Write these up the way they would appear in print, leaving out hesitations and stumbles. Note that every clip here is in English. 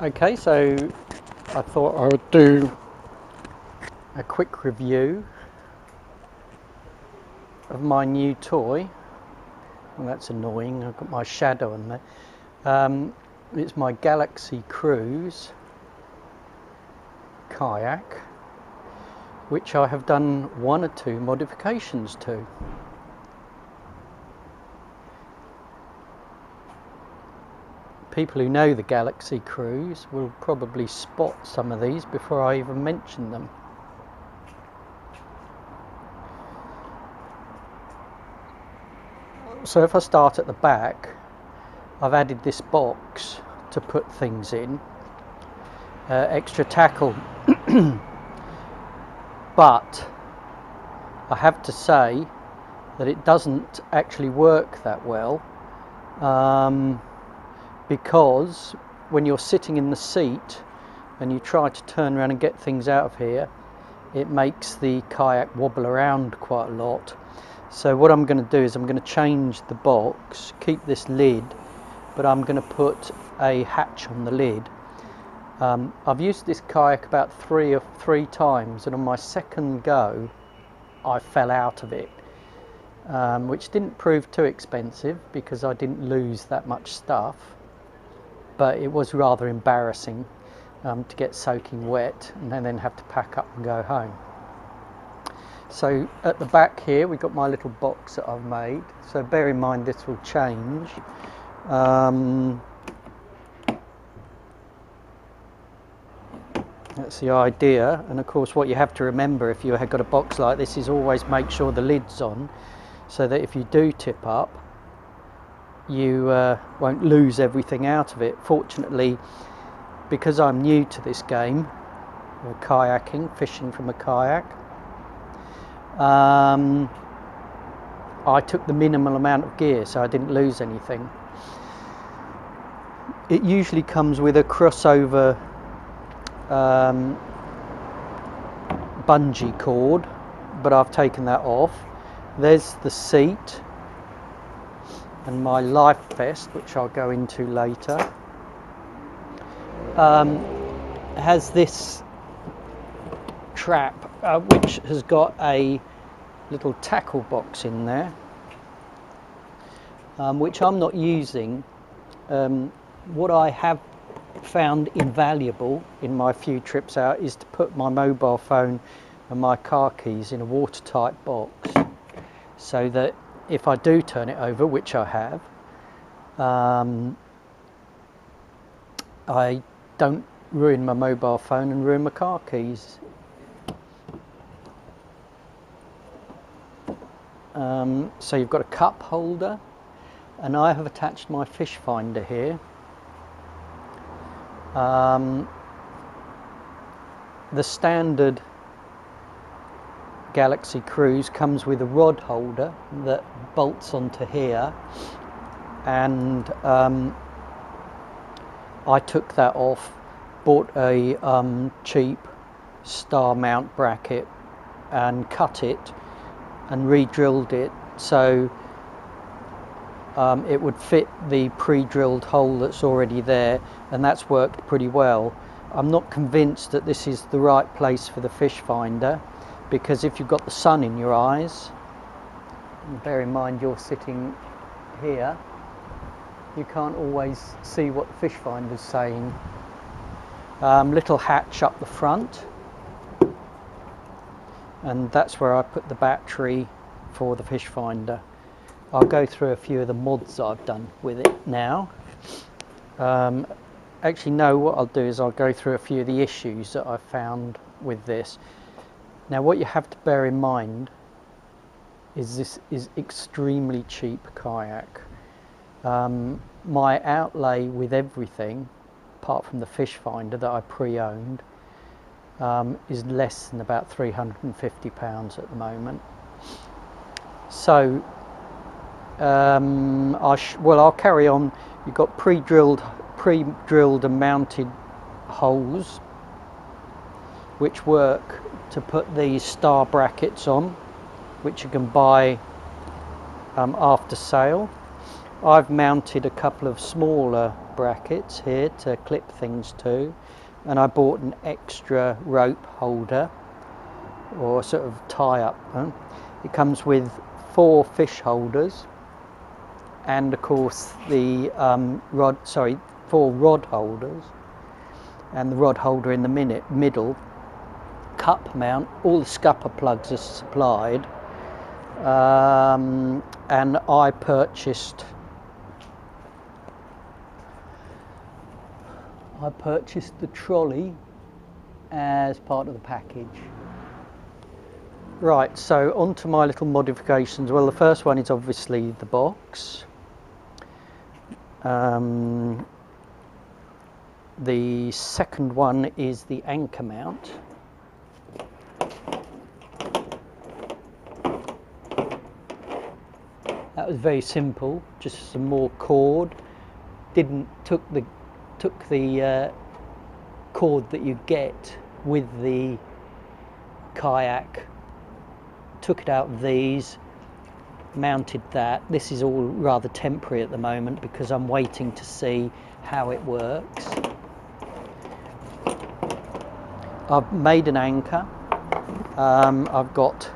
Okay, so I thought I would do a quick review of my new toy. Well, that's annoying, I've got my shadow in there. It's my Galaxy Cruz kayak, which I have done one or two modifications to. People who know the Galaxy Cruz will probably spot some of these before I even mention them. So if I start at the back, I've added this box to put things in, extra tackle, but I have to say that it doesn't actually work that well, because when you're sitting in the seat and you try to turn around and get things out of here, it makes the kayak wobble around quite a lot. So what I'm going to do is I'm going to change the box, keep this lid, but I'm going to put a hatch on the lid. I've used this kayak about three times, and on my second go I fell out of it, which didn't prove too expensive because I didn't lose that much stuff, but it was rather embarrassing to get soaking wet and then have to pack up and go home. So at the back here we've got my little box that I've made, so bear in mind this will change. That's the idea, and of course what you have to remember if you have got a box like this is always make sure the lid's on, so that if you do tip up you won't lose everything out of it. Fortunately, because I'm new to this game of kayaking, fishing from a kayak, I took the minimal amount of gear, so I didn't lose anything. It usually comes with a crossover bungee cord, but I've taken that off. There's the seat and my life vest, which I'll go into later. Has this trap which has got a little tackle box in there, which I'm not using. What I have found invaluable in my few trips out is to put my mobile phone and my car keys in a watertight box, so that if I do turn it over, which I have, I don't ruin my mobile phone and ruin my car keys. So you've got a cup holder, and I have attached my fish finder here. The standard Galaxy Cruz comes with a rod holder that bolts onto here, and I took that off, bought a cheap star mount bracket and cut it and re-drilled it so it would fit the pre-drilled hole that's already there, and that's worked pretty well. I'm not convinced that this is the right place for the fish finder, because if you've got the sun in your eyes, and bear in mind you're sitting here, you can't always see what the fish finder's saying. Little hatch up the front, and that's where I put the battery for the fish finder. I'll go through a few of the mods I've done with it now. Actually no, what I'll do is I'll go through a few of the issues that I've found with this. Now what you have to bear in mind is this is extremely cheap kayak. My outlay with everything, apart from the fish finder that I pre-owned, is less than about £350 at the moment. So I'll carry on. You've got pre-drilled and mounted holes which work to put these star brackets on, which you can buy after sale. I've mounted a couple of smaller brackets here to clip things to, and I bought an extra rope holder or sort of tie up. It comes with 4 fish holders and of course the 4 rod holders, and the rod holder in the middle, cup mount. All the scupper plugs are supplied, and I purchased the trolley as part of the package. Right, so on to my little modifications. Well, the first one is obviously the box. The second one is the anchor mount. That was very simple, just some more cord. Took the cord that you get with the kayak, took it out of these, mounted that. This is all rather temporary at the moment because I'm waiting to see how it works. I've made an anchor. I've got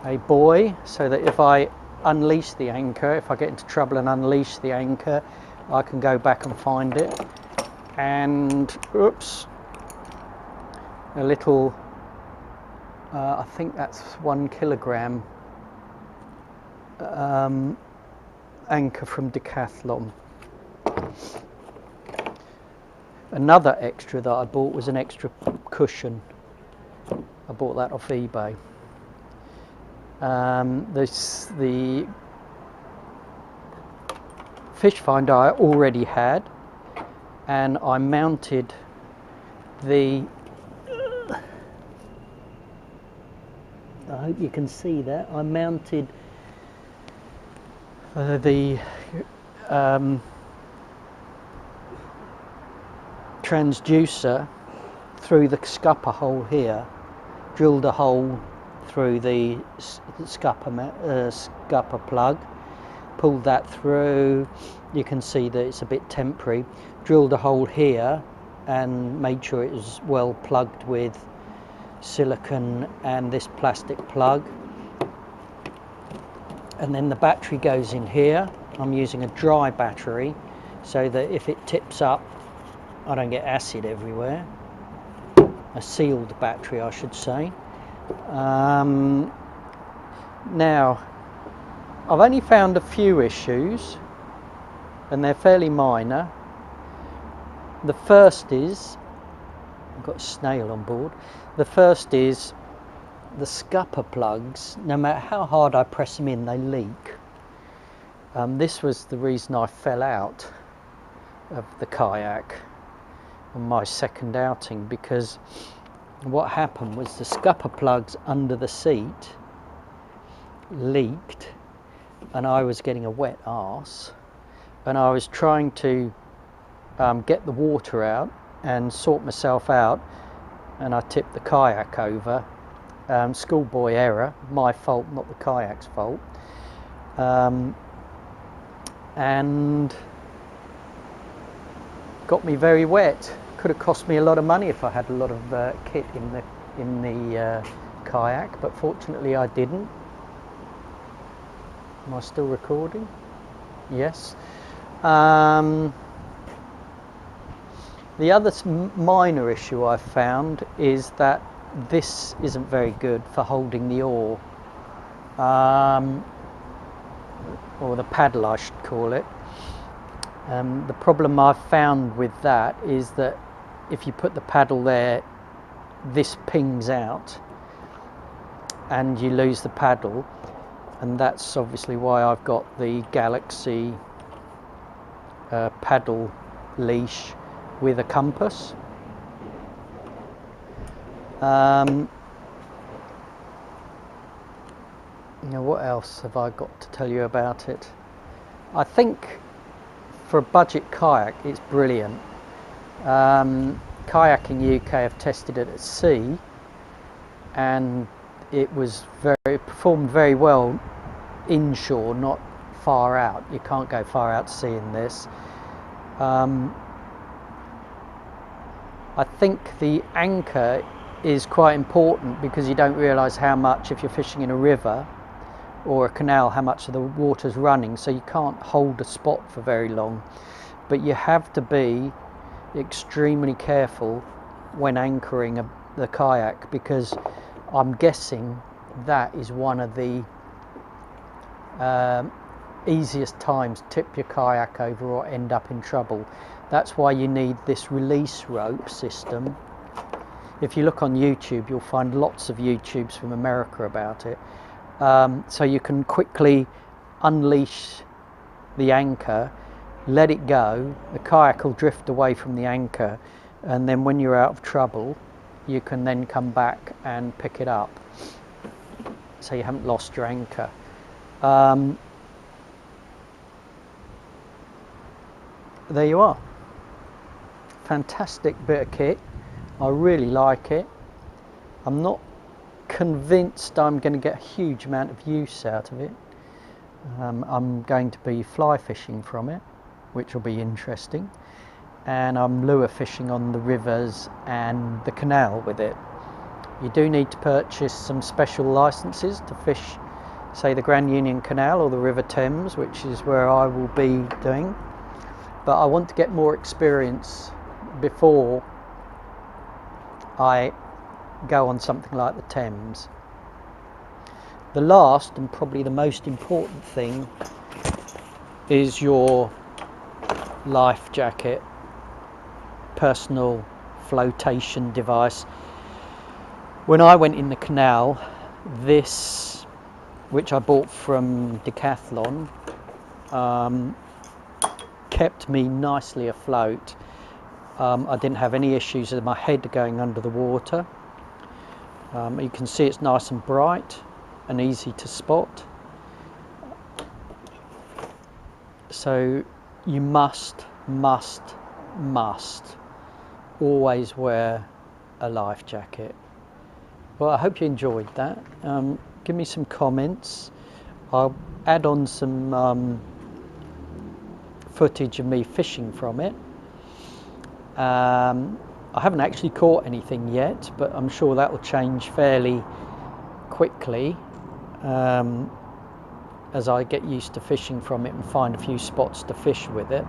a buoy so that if I unleash the anchor, if I get into trouble and unleash the anchor, I can go back and find it. And oops, a little I think that's 1 kilogram anchor from Decathlon. Another extra that I bought was an extra cushion. I bought that off eBay. The fish finder I already had, and I mounted the I hope you can see that. I mounted the transducer through the scupper hole here, drilled a hole through the scupper plug, pulled that through. You can see that it's a bit temporary. Drilled a hole here and made sure it was well plugged with silicone and this plastic plug, and then the battery goes in here. I'm using a dry battery so that if it tips up I don't get acid everywhere. A sealed battery, I should say. Now I've only found a few issues and they're fairly minor. The first is, I've got a snail on board. The first is the scupper plugs, no matter how hard I press them in, they leak. This was the reason I fell out of the kayak on my second outing, because what happened was the scupper plugs under the seat leaked and I was getting a wet arse, and I was trying to get the water out and sort myself out, and I tipped the kayak over. Schoolboy error, my fault, not the kayak's fault. And got me very wet. Could have cost me a lot of money if I had a lot of kit in the kayak, but fortunately I didn't. Am I still recording? Yes. The other minor issue I found is that this isn't very good for holding the oar, or the paddle I should call it. The problem I've found with that is that if you put the paddle there, this pings out and you lose the paddle, and that's obviously why I've got the Galaxy paddle leash with a compass. Now what else have I got to tell you about it? I think for a budget kayak it's brilliant. Kayaking UK have tested it at sea and it was performed very well inshore, not far out. You can't go far out to sea in this. I think the anchor is quite important because you don't realise how much, if you're fishing in a river or a canal, how much of the water's running, so you can't hold a spot for very long. But you have to be extremely careful when anchoring the kayak, because I'm guessing that is one of the easiest times to tip your kayak over or end up in trouble. That's why you need this release rope system. If you look on YouTube, you'll find lots of YouTubes from America about it. So you can quickly unleash the anchor, let it go, the kayak will drift away from the anchor, and then when you're out of trouble, you can then come back and pick it up, so you haven't lost your anchor. There you are. Fantastic bit of kit. I really like it. I'm not convinced I'm going to get a huge amount of use out of it. I'm going to be fly fishing from it, which will be interesting, and I'm lure fishing on the rivers and the canal with it. You do need to purchase some special licenses to fish, say, the Grand Union Canal or the River Thames, which is where I will be doing. But I want to get more experience before I go on something like the Thames. The last and probably the most important thing is your Lifejacket personal flotation device. When I went in the canal, this, which I bought from Decathlon, kept me nicely afloat. I didn't have any issues with my head going under the water. You can see it's nice and bright and easy to spot. So you must always wear a life jacket. Well, I hope you enjoyed that. Give me some comments. I'll add on some footage of me fishing from it. I haven't actually caught anything yet, but I'm sure that will change fairly quickly as I get used to fishing from it and find a few spots to fish with it.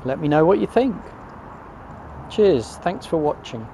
Let me know what you think. Cheers, thanks for watching.